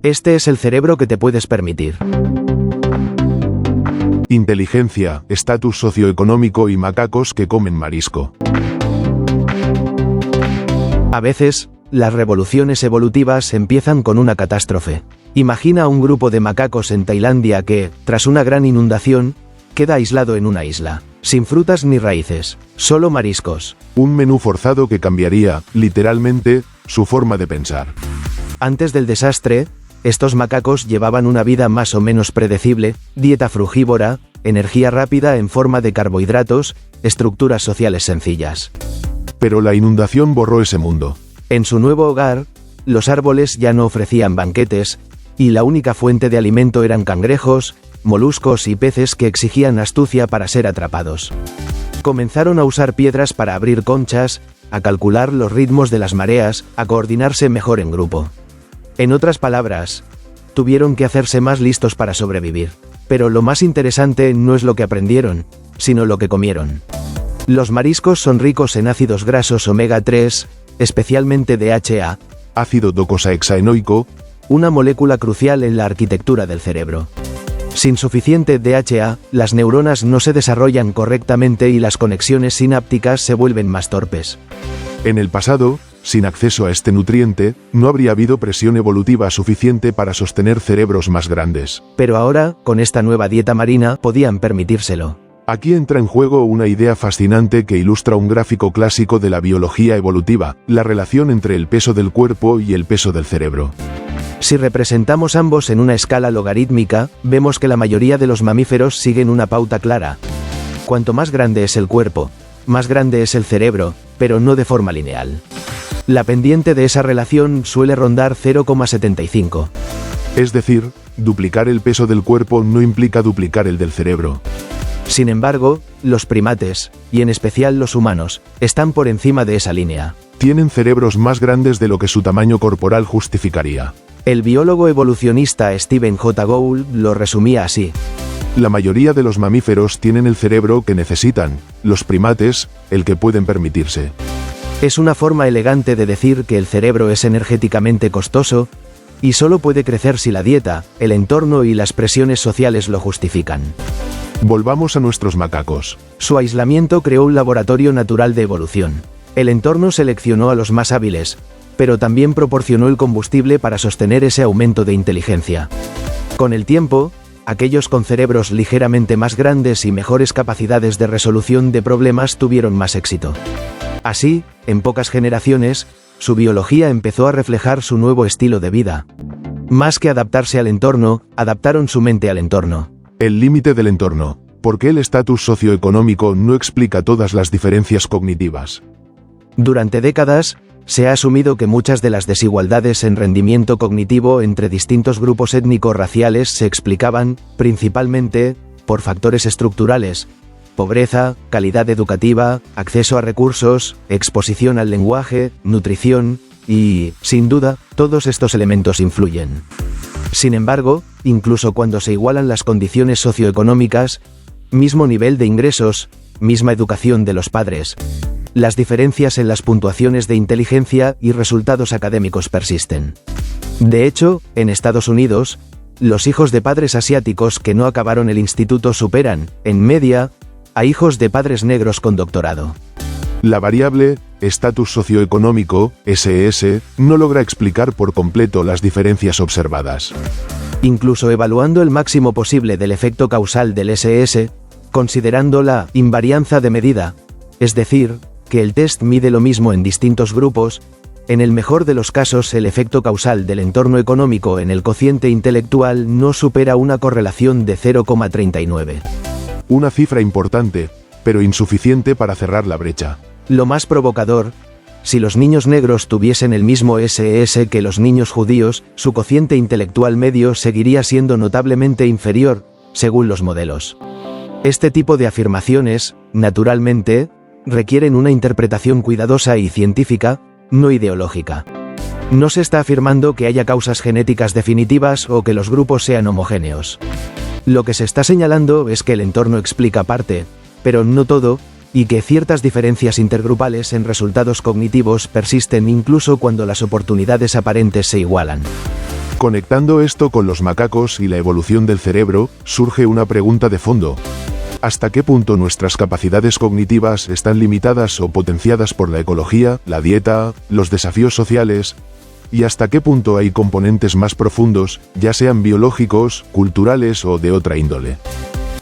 Este es el cerebro que te puedes permitir. Inteligencia, estatus socioeconómico y macacos que comen marisco. A veces, las revoluciones evolutivas empiezan con una catástrofe. Imagina a un grupo de macacos en Tailandia que, tras una gran inundación, queda aislado en una isla, sin frutas ni raíces, solo mariscos. Un menú forzado que cambiaría, literalmente, su forma de pensar. Antes del desastre, estos macacos llevaban una vida más o menos predecible, dieta frugívora, energía rápida en forma de carbohidratos, estructuras sociales sencillas. Pero la inundación borró ese mundo. En su nuevo hogar, los árboles ya no ofrecían banquetes, y la única fuente de alimento eran cangrejos, moluscos y peces que exigían astucia para ser atrapados. Comenzaron a usar piedras para abrir conchas, a calcular los ritmos de las mareas, a coordinarse mejor en grupo. En otras palabras, tuvieron que hacerse más listos para sobrevivir. Pero lo más interesante no es lo que aprendieron, sino lo que comieron. Los mariscos son ricos en ácidos grasos omega 3, especialmente DHA, ácido docosahexaenoico, una molécula crucial en la arquitectura del cerebro. Sin suficiente DHA, las neuronas no se desarrollan correctamente y las conexiones sinápticas se vuelven más torpes. En el pasado, sin acceso a este nutriente, no habría habido presión evolutiva suficiente para sostener cerebros más grandes. Pero ahora, con esta nueva dieta marina, podían permitírselo. Aquí entra en juego una idea fascinante que ilustra un gráfico clásico de la biología evolutiva, la relación entre el peso del cuerpo y el peso del cerebro. Si representamos ambos en una escala logarítmica, vemos que la mayoría de los mamíferos siguen una pauta clara. Cuanto más grande es el cuerpo, más grande es el cerebro, pero no de forma lineal. La pendiente de esa relación suele rondar 0,75. Es decir, duplicar el peso del cuerpo no implica duplicar el del cerebro. Sin embargo, los primates, y en especial los humanos, están por encima de esa línea. Tienen cerebros más grandes de lo que su tamaño corporal justificaría. El biólogo evolucionista Stephen J. Gould lo resumía así. La mayoría de los mamíferos tienen el cerebro que necesitan, los primates, el que pueden permitirse. Es una forma elegante de decir que el cerebro es energéticamente costoso, y solo puede crecer si la dieta, el entorno y las presiones sociales lo justifican. Volvamos a nuestros macacos. Su aislamiento creó un laboratorio natural de evolución. El entorno seleccionó a los más hábiles, pero también proporcionó el combustible para sostener ese aumento de inteligencia. Con el tiempo, aquellos con cerebros ligeramente más grandes y mejores capacidades de resolución de problemas tuvieron más éxito. Así, en pocas generaciones, su biología empezó a reflejar su nuevo estilo de vida. Más que adaptarse al entorno, adaptaron su mente al entorno. El límite del entorno. ¿Por qué el estatus socioeconómico no explica todas las diferencias cognitivas? Durante décadas, se ha asumido que muchas de las desigualdades en rendimiento cognitivo entre distintos grupos étnico-raciales se explicaban, principalmente, por factores estructurales: pobreza, calidad educativa, acceso a recursos, exposición al lenguaje, nutrición, y, sin duda, todos estos elementos influyen. Sin embargo, incluso cuando se igualan las condiciones socioeconómicas, mismo nivel de ingresos, misma educación de los padres, las diferencias en las puntuaciones de inteligencia y resultados académicos persisten. De hecho, en Estados Unidos, los hijos de padres asiáticos que no acabaron el instituto superan, en media, a hijos de padres negros con doctorado. La variable, estatus socioeconómico, SS, no logra explicar por completo las diferencias observadas. Incluso evaluando el máximo posible del efecto causal del SS, considerando la invarianza de medida, es decir, que el test mide lo mismo en distintos grupos, en el mejor de los casos el efecto causal del entorno económico en el cociente intelectual no supera una correlación de 0,39. Una cifra importante, pero insuficiente para cerrar la brecha. Lo más provocador: si los niños negros tuviesen el mismo SS que los niños judíos, su cociente intelectual medio seguiría siendo notablemente inferior, según los modelos. Este tipo de afirmaciones, naturalmente, requieren una interpretación cuidadosa y científica, no ideológica. No se está afirmando que haya causas genéticas definitivas o que los grupos sean homogéneos. Lo que se está señalando es que el entorno explica parte, pero no todo, y que ciertas diferencias intergrupales en resultados cognitivos persisten incluso cuando las oportunidades aparentes se igualan. Conectando esto con los macacos y la evolución del cerebro, surge una pregunta de fondo. ¿Hasta qué punto nuestras capacidades cognitivas están limitadas o potenciadas por la ecología, la dieta, los desafíos sociales? ¿Y hasta qué punto hay componentes más profundos, ya sean biológicos, culturales o de otra índole?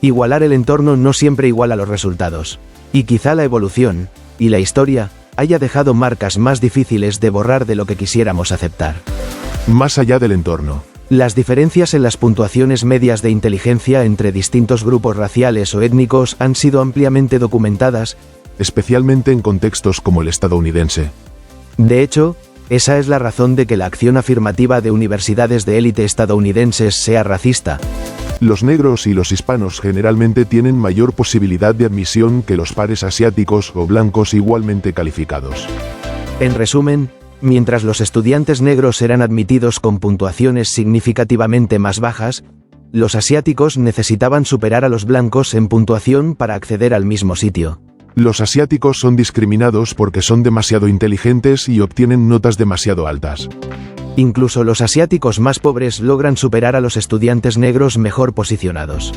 Igualar el entorno no siempre iguala los resultados. Y quizá la evolución, y la historia, haya dejado marcas más difíciles de borrar de lo que quisiéramos aceptar. Más allá del entorno. Las diferencias en las puntuaciones medias de inteligencia entre distintos grupos raciales o étnicos han sido ampliamente documentadas, especialmente en contextos como el estadounidense. De hecho, esa es la razón de que la acción afirmativa de universidades de élite estadounidenses sea racista. Los negros y los hispanos generalmente tienen mayor posibilidad de admisión que los pares asiáticos o blancos igualmente calificados. En resumen, mientras los estudiantes negros eran admitidos con puntuaciones significativamente más bajas, los asiáticos necesitaban superar a los blancos en puntuación para acceder al mismo sitio. Los asiáticos son discriminados porque son demasiado inteligentes y obtienen notas demasiado altas. Incluso los asiáticos más pobres logran superar a los estudiantes negros mejor posicionados.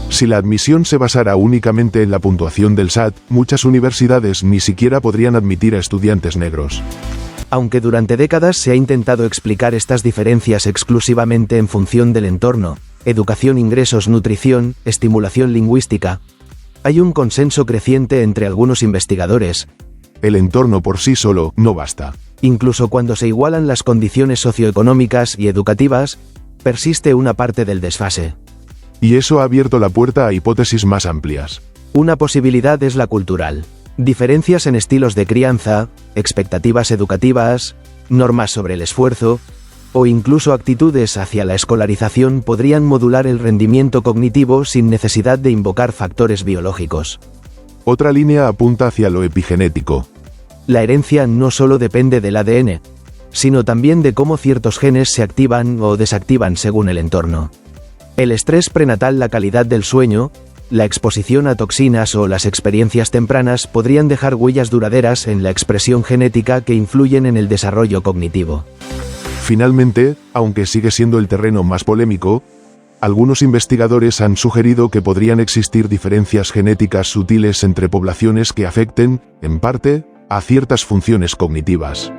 Si la admisión se basara únicamente en la puntuación del SAT, muchas universidades ni siquiera podrían admitir a estudiantes negros. Aunque durante décadas se ha intentado explicar estas diferencias exclusivamente en función del entorno, educación, ingresos, nutrición, estimulación lingüística, hay un consenso creciente entre algunos investigadores. El entorno por sí solo no basta. Incluso cuando se igualan las condiciones socioeconómicas y educativas, persiste una parte del desfase. Y eso ha abierto la puerta a hipótesis más amplias. Una posibilidad es la cultural. Diferencias en estilos de crianza, expectativas educativas, normas sobre el esfuerzo, o incluso actitudes hacia la escolarización podrían modular el rendimiento cognitivo sin necesidad de invocar factores biológicos. Otra línea apunta hacia lo epigenético. La herencia no solo depende del ADN, sino también de cómo ciertos genes se activan o desactivan según el entorno. El estrés prenatal, la calidad del sueño, la exposición a toxinas o las experiencias tempranas podrían dejar huellas duraderas en la expresión genética que influyen en el desarrollo cognitivo. Finalmente, aunque sigue siendo el terreno más polémico, algunos investigadores han sugerido que podrían existir diferencias genéticas sutiles entre poblaciones que afecten, en parte, a ciertas funciones cognitivas.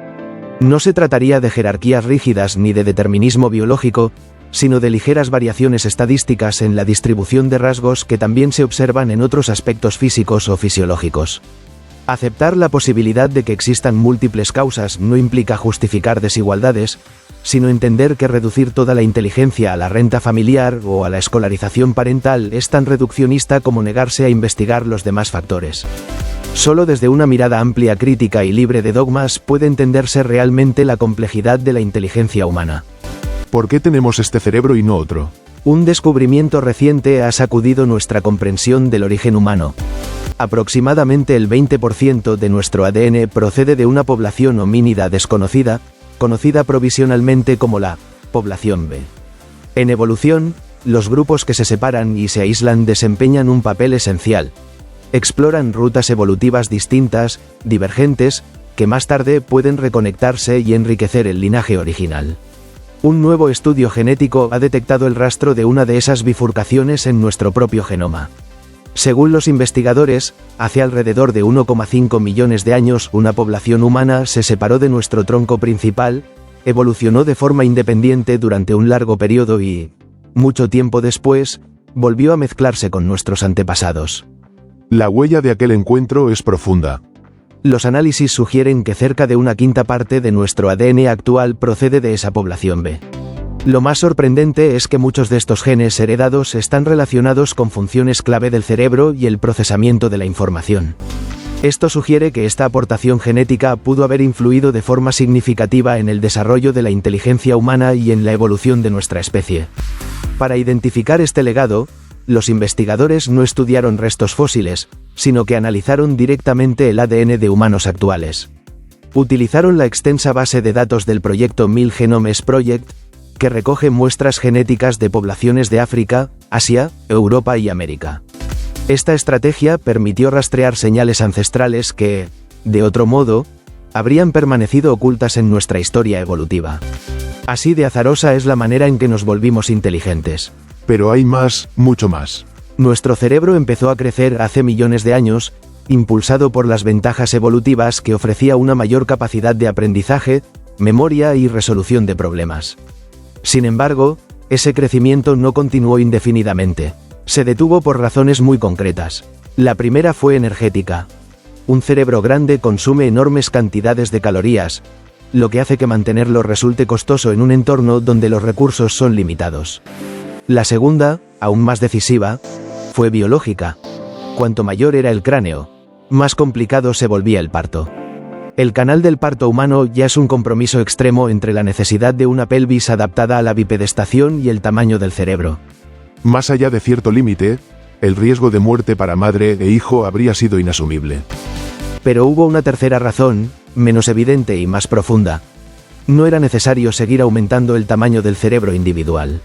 No se trataría de jerarquías rígidas ni de determinismo biológico, sino de ligeras variaciones estadísticas en la distribución de rasgos que también se observan en otros aspectos físicos o fisiológicos. Aceptar la posibilidad de que existan múltiples causas no implica justificar desigualdades, sino entender que reducir toda la inteligencia a la renta familiar o a la escolarización parental es tan reduccionista como negarse a investigar los demás factores. Solo desde una mirada amplia, crítica y libre de dogmas puede entenderse realmente la complejidad de la inteligencia humana. ¿Por qué tenemos este cerebro y no otro? Un descubrimiento reciente ha sacudido nuestra comprensión del origen humano. Aproximadamente el 20% de nuestro ADN procede de una población homínida desconocida, conocida provisionalmente como la población B. En evolución, los grupos que se separan y se aíslan desempeñan un papel esencial. Exploran rutas evolutivas distintas, divergentes, que más tarde pueden reconectarse y enriquecer el linaje original. Un nuevo estudio genético ha detectado el rastro de una de esas bifurcaciones en nuestro propio genoma. Según los investigadores, hace alrededor de 1,5 millones de años una población humana se separó de nuestro tronco principal, evolucionó de forma independiente durante un largo periodo y, mucho tiempo después, volvió a mezclarse con nuestros antepasados. La huella de aquel encuentro es profunda. Los análisis sugieren que cerca de una quinta parte de nuestro ADN actual procede de esa población B. Lo más sorprendente es que muchos de estos genes heredados están relacionados con funciones clave del cerebro y el procesamiento de la información. Esto sugiere que esta aportación genética pudo haber influido de forma significativa en el desarrollo de la inteligencia humana y en la evolución de nuestra especie. Para identificar este legado, los investigadores no estudiaron restos fósiles, sino que analizaron directamente el ADN de humanos actuales. Utilizaron la extensa base de datos del proyecto 1000 Genomes Project, que recoge muestras genéticas de poblaciones de África, Asia, Europa y América. Esta estrategia permitió rastrear señales ancestrales que, de otro modo, habrían permanecido ocultas en nuestra historia evolutiva. Así de azarosa es la manera en que nos volvimos inteligentes. Pero hay más, mucho más. Nuestro cerebro empezó a crecer hace millones de años, impulsado por las ventajas evolutivas que ofrecía una mayor capacidad de aprendizaje, memoria y resolución de problemas. Sin embargo, ese crecimiento no continuó indefinidamente. Se detuvo por razones muy concretas. La primera fue energética. Un cerebro grande consume enormes cantidades de calorías, lo que hace que mantenerlo resulte costoso en un entorno donde los recursos son limitados. La segunda, aún más decisiva, fue biológica. Cuanto mayor era el cráneo, más complicado se volvía el parto. El canal del parto humano ya es un compromiso extremo entre la necesidad de una pelvis adaptada a la bipedestación y el tamaño del cerebro. Más allá de cierto límite, el riesgo de muerte para madre e hijo habría sido inasumible. Pero hubo una tercera razón, menos evidente y más profunda. No era necesario seguir aumentando el tamaño del cerebro individual.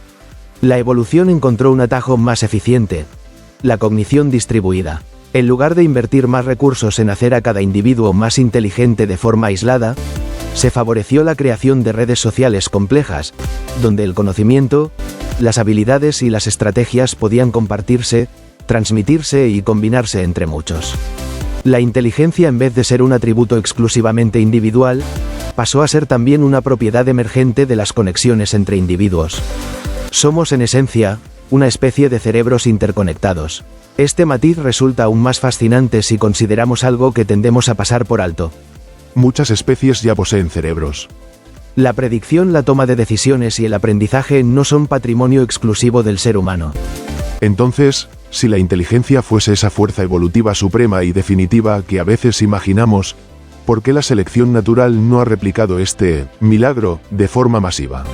La evolución encontró un atajo más eficiente: la cognición distribuida. En lugar de invertir más recursos en hacer a cada individuo más inteligente de forma aislada, se favoreció la creación de redes sociales complejas, donde el conocimiento, las habilidades y las estrategias podían compartirse, transmitirse y combinarse entre muchos. La inteligencia, en vez de ser un atributo exclusivamente individual, pasó a ser también una propiedad emergente de las conexiones entre individuos. Somos en esencia una especie de cerebros interconectados. Este matiz resulta aún más fascinante si consideramos algo que tendemos a pasar por alto. Muchas especies ya poseen cerebros. La predicción, la toma de decisiones y el aprendizaje no son patrimonio exclusivo del ser humano. Entonces, si la inteligencia fuese esa fuerza evolutiva suprema y definitiva que a veces imaginamos, ¿por qué la selección natural no ha replicado este milagro de forma masiva?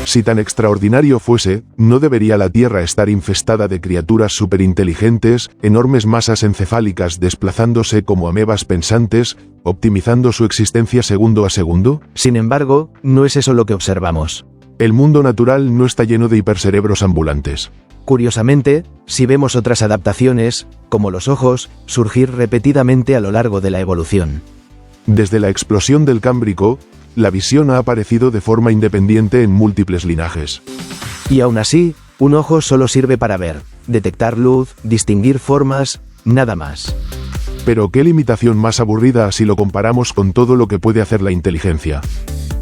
Si tan extraordinario fuese, ¿no debería la Tierra estar infestada de criaturas superinteligentes, enormes masas encefálicas desplazándose como amebas pensantes, optimizando su existencia segundo a segundo? Sin embargo, no es eso lo que observamos. El mundo natural no está lleno de hipercerebros ambulantes. Curiosamente, si vemos otras adaptaciones, como los ojos, surgir repetidamente a lo largo de la evolución. Desde la explosión del Cámbrico, la visión ha aparecido de forma independiente en múltiples linajes. Y aún así, un ojo solo sirve para ver, detectar luz, distinguir formas, nada más. Pero qué limitación más aburrida si lo comparamos con todo lo que puede hacer la inteligencia.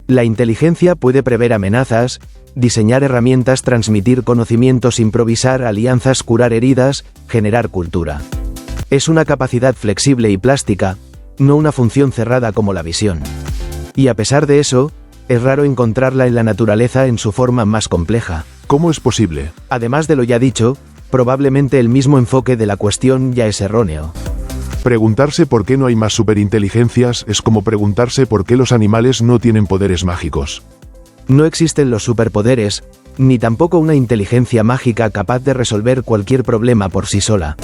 La inteligencia puede prever amenazas, diseñar herramientas, transmitir conocimientos, improvisar alianzas, curar heridas, generar cultura. Es una capacidad flexible y plástica, no una función cerrada como la visión. Y a pesar de eso, es raro encontrarla en la naturaleza en su forma más compleja. ¿Cómo es posible? Además de lo ya dicho, probablemente el mismo enfoque de la cuestión ya es erróneo. Preguntarse por qué no hay más superinteligencias es como preguntarse por qué los animales no tienen poderes mágicos. No existen los superpoderes, ni tampoco una inteligencia mágica capaz de resolver cualquier problema por sí sola.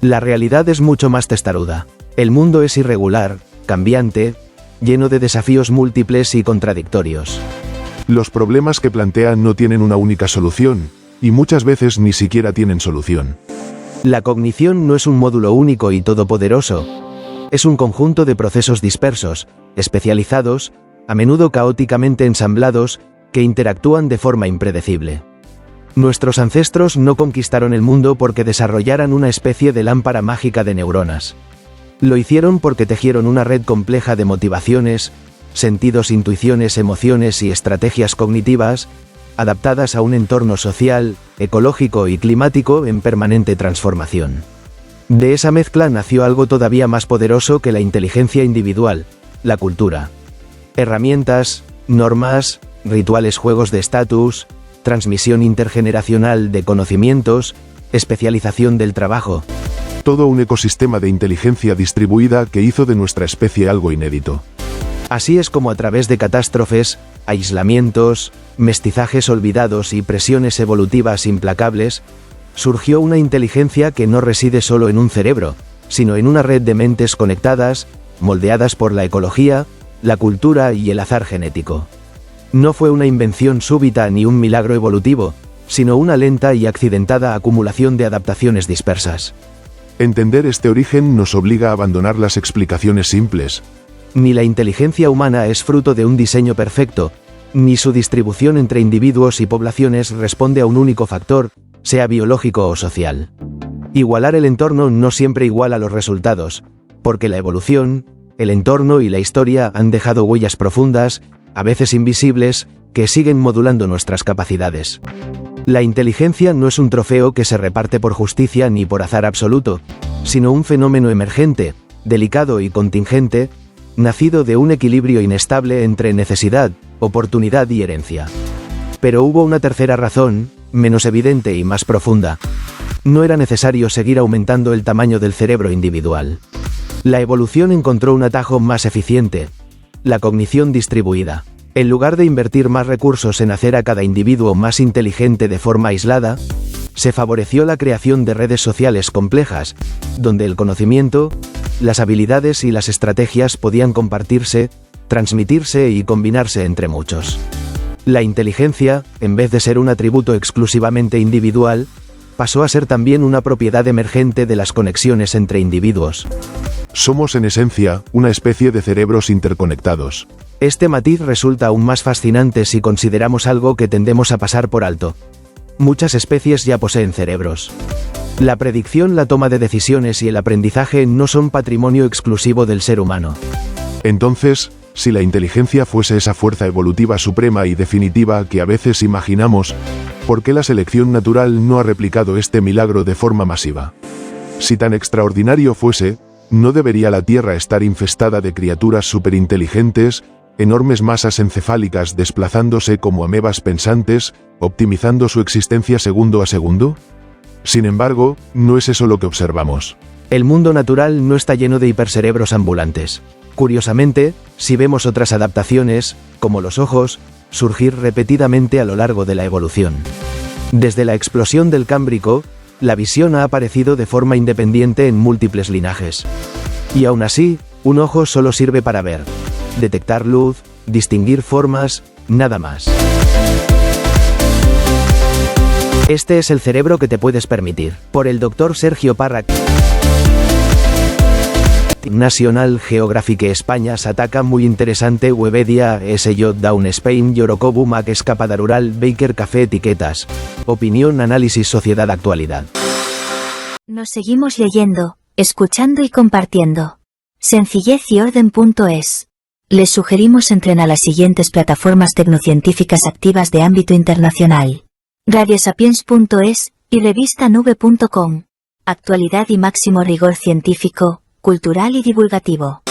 La realidad es mucho más testaruda. El mundo es irregular, cambiante, lleno de desafíos múltiples y contradictorios. Los problemas que plantean no tienen una única solución, y muchas veces ni siquiera tienen solución. La cognición no es un módulo único y todopoderoso. Es un conjunto de procesos dispersos, especializados, a menudo caóticamente ensamblados, que interactúan de forma impredecible. Nuestros ancestros no conquistaron el mundo porque desarrollaran una especie de lámpara mágica de neuronas. Lo hicieron porque tejieron una red compleja de motivaciones, sentidos, intuiciones, emociones y estrategias cognitivas, adaptadas a un entorno social, ecológico y climático en permanente transformación. De esa mezcla nació algo todavía más poderoso que la inteligencia individual: la cultura. Herramientas, normas, rituales, juegos de estatus, transmisión intergeneracional de conocimientos, especialización del trabajo. Todo un ecosistema de inteligencia distribuida que hizo de nuestra especie algo inédito. Así es como a través de catástrofes, aislamientos, mestizajes olvidados y presiones evolutivas implacables, surgió una inteligencia que no reside solo en un cerebro, sino en una red de mentes conectadas, moldeadas por la ecología, la cultura y el azar genético. No fue una invención súbita ni un milagro evolutivo, sino una lenta y accidentada acumulación de adaptaciones dispersas. Entender este origen nos obliga a abandonar las explicaciones simples. Ni la inteligencia humana es fruto de un diseño perfecto, ni su distribución entre individuos y poblaciones responde a un único factor, sea biológico o social. Igualar el entorno no siempre iguala los resultados, porque la evolución, el entorno y la historia han dejado huellas profundas, a veces invisibles, que siguen modulando nuestras capacidades. La inteligencia no es un trofeo que se reparte por justicia ni por azar absoluto, sino un fenómeno emergente, delicado y contingente, nacido de un equilibrio inestable entre necesidad, oportunidad y herencia. Pero hubo una tercera razón, menos evidente y más profunda. No era necesario seguir aumentando el tamaño del cerebro individual. La evolución encontró un atajo más eficiente: la cognición distribuida. En lugar de invertir más recursos en hacer a cada individuo más inteligente de forma aislada, se favoreció la creación de redes sociales complejas, donde el conocimiento, las habilidades y las estrategias podían compartirse, transmitirse y combinarse entre muchos. La inteligencia, en vez de ser un atributo exclusivamente individual, pasó a ser también una propiedad emergente de las conexiones entre individuos. Somos en esencia una especie de cerebros interconectados. Este matiz resulta aún más fascinante si consideramos algo que tendemos a pasar por alto. Muchas especies ya poseen cerebros. La predicción, la toma de decisiones y el aprendizaje no son patrimonio exclusivo del ser humano. Entonces, si la inteligencia fuese esa fuerza evolutiva suprema y definitiva que a veces imaginamos, ¿por qué la selección natural no ha replicado este milagro de forma masiva? Si tan extraordinario fuese, ¿no debería la Tierra estar infestada de criaturas superinteligentes, enormes masas encefálicas desplazándose como amebas pensantes, optimizando su existencia segundo a segundo? Sin embargo, no es eso lo que observamos. El mundo natural no está lleno de hipercerebros ambulantes. Curiosamente, si vemos otras adaptaciones, como los ojos, surgir repetidamente a lo largo de la evolución. Desde la explosión del Cámbrico, la visión ha aparecido de forma independiente en múltiples linajes. Y aún así, un ojo solo sirve para ver, detectar luz, distinguir formas, nada más. Este es el cerebro que te puedes permitir. Por el Dr. Sergio Parra. National Geographic España Sataka muy interesante Webedia SJ Down Spain Yorokobu Mac Escapada Rural Baker Café Etiquetas. Opinión Análisis Sociedad Actualidad. Nos seguimos leyendo, escuchando y compartiendo. Sencillez y orden.es. Les sugerimos entren a las siguientes plataformas tecnocientíficas activas de ámbito internacional: radiosapiens.es y revistanube.com. Actualidad y máximo rigor científico, cultural y divulgativo.